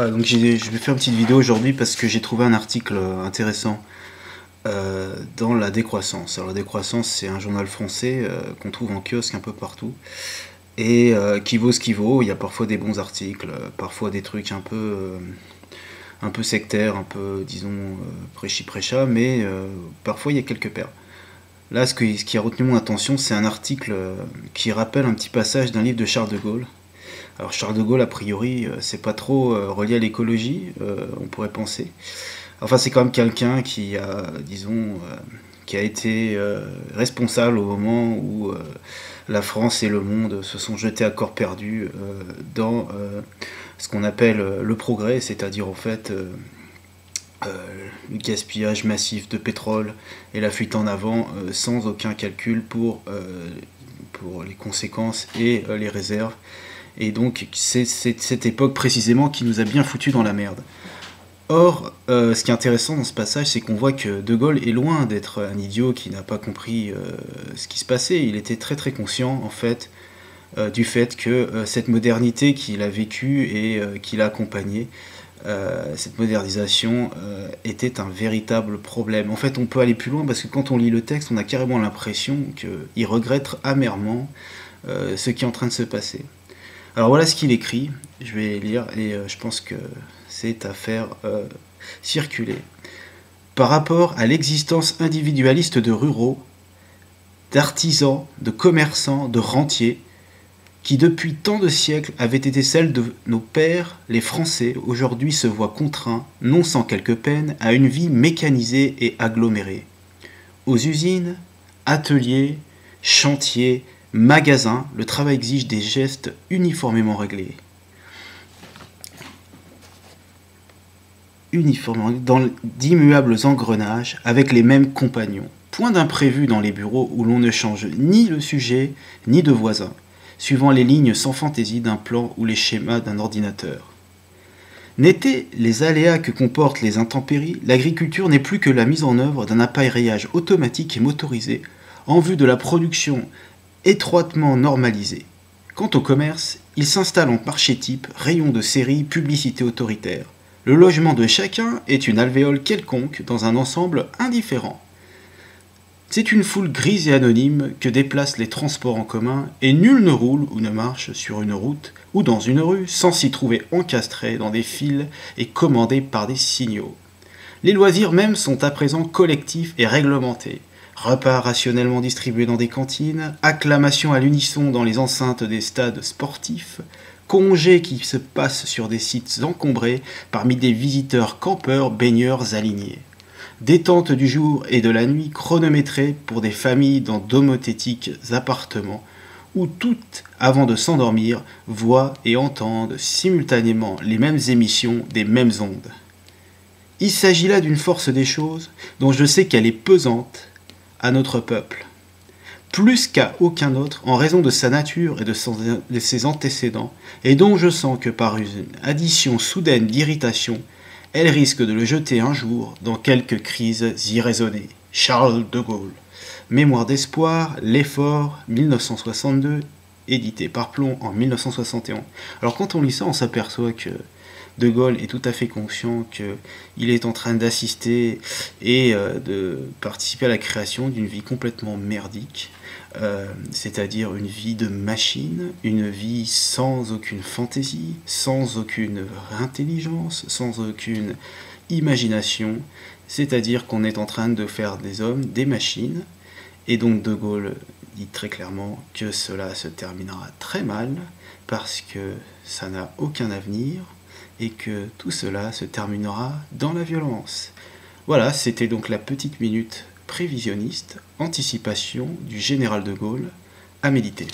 Donc je vais faire une petite vidéo aujourd'hui parce que j'ai trouvé un article intéressant dans La Décroissance. Alors La Décroissance, c'est un journal français qu'on trouve en kiosque un peu partout et qui vaut ce qu'il vaut. Il y a parfois des bons articles, parfois des trucs un peu sectaires, un peu, disons, prêchi-prêcha, mais parfois il y a quelques perles. Là, ce qui a retenu mon attention, c'est un article qui rappelle un petit passage d'un livre de Charles de Gaulle. Alors Charles de Gaulle, a priori, c'est pas trop relié à l'écologie, on pourrait penser. Enfin, c'est quand même quelqu'un qui a, disons, qui a été responsable au moment où la France et le monde se sont jetés à corps perdu dans ce qu'on appelle le progrès, c'est-à-dire en fait le gaspillage massif de pétrole et la fuite en avant sans aucun calcul pour les conséquences et les réserves. Et donc c'est cette époque précisément qui nous a bien foutu dans la merde. Or, ce qui est intéressant dans ce passage, c'est qu'on voit que De Gaulle est loin d'être un idiot qui n'a pas compris ce qui se passait. Il était très très conscient en fait du fait que cette modernité qu'il a vécue et qu'il a accompagnée, cette modernisation était un véritable problème. En fait, on peut aller plus loin parce que quand on lit le texte, on a carrément l'impression qu'il regrette amèrement ce qui est en train de se passer. Alors voilà ce qu'il écrit, je vais lire et je pense que c'est à faire circuler. Par rapport à l'existence individualiste de ruraux, d'artisans, de commerçants, de rentiers, qui depuis tant de siècles avaient été celle de nos pères, les Français, aujourd'hui se voient contraints, non sans quelque peine, à une vie mécanisée et agglomérée. Aux usines, ateliers, chantiers, magasins, le travail exige des gestes uniformément réglés. Dans d'immuables engrenages, avec les mêmes compagnons. Point d'imprévu dans les bureaux où l'on ne change ni le sujet, ni de voisin, suivant les lignes sans fantaisie d'un plan ou les schémas d'un ordinateur. N'étaient les aléas que comportent les intempéries, l'agriculture n'est plus que la mise en œuvre d'un appareillage automatique et motorisé en vue de la production étroitement normalisé. Quant au commerce, il s'installe en marché type, rayon de série, publicité autoritaire. Le logement de chacun est une alvéole quelconque dans un ensemble indifférent. C'est une foule grise et anonyme que déplacent les transports en commun et nul ne roule ou ne marche sur une route ou dans une rue sans s'y trouver encastré dans des fils et commandé par des signaux. Les loisirs même sont à présent collectifs et réglementés. Repas rationnellement distribués dans des cantines, acclamations à l'unisson dans les enceintes des stades sportifs, congés qui se passent sur des sites encombrés parmi des visiteurs campeurs baigneurs alignés. Détente du jour et de la nuit chronométrée pour des familles dans d'homothétiques appartements où toutes, avant de s'endormir, voient et entendent simultanément les mêmes émissions des mêmes ondes. Il s'agit là d'une force des choses dont je sais qu'elle est pesante à notre peuple, plus qu'à aucun autre en raison de sa nature et de ses antécédents, et dont je sens que par une addition soudaine d'irritation, elle risque de le jeter un jour dans quelques crises irraisonnées. Charles de Gaulle. Mémoire d'espoir, l'effort, 1962, édité par Plomb en 1961. Alors quand on lit ça, on s'aperçoit que De Gaulle est tout à fait conscient qu'il est en train d'assister et de participer à la création d'une vie complètement merdique, c'est-à-dire une vie de machine, une vie sans aucune fantaisie, sans aucune intelligence, sans aucune imagination, c'est-à-dire qu'on est en train de faire des hommes des machines, et donc De Gaulle dit très clairement que cela se terminera très mal, parce que ça n'a aucun avenir, et que tout cela se terminera dans la violence. Voilà, c'était donc la petite minute prévisionniste, anticipation du général de Gaulle à méditer.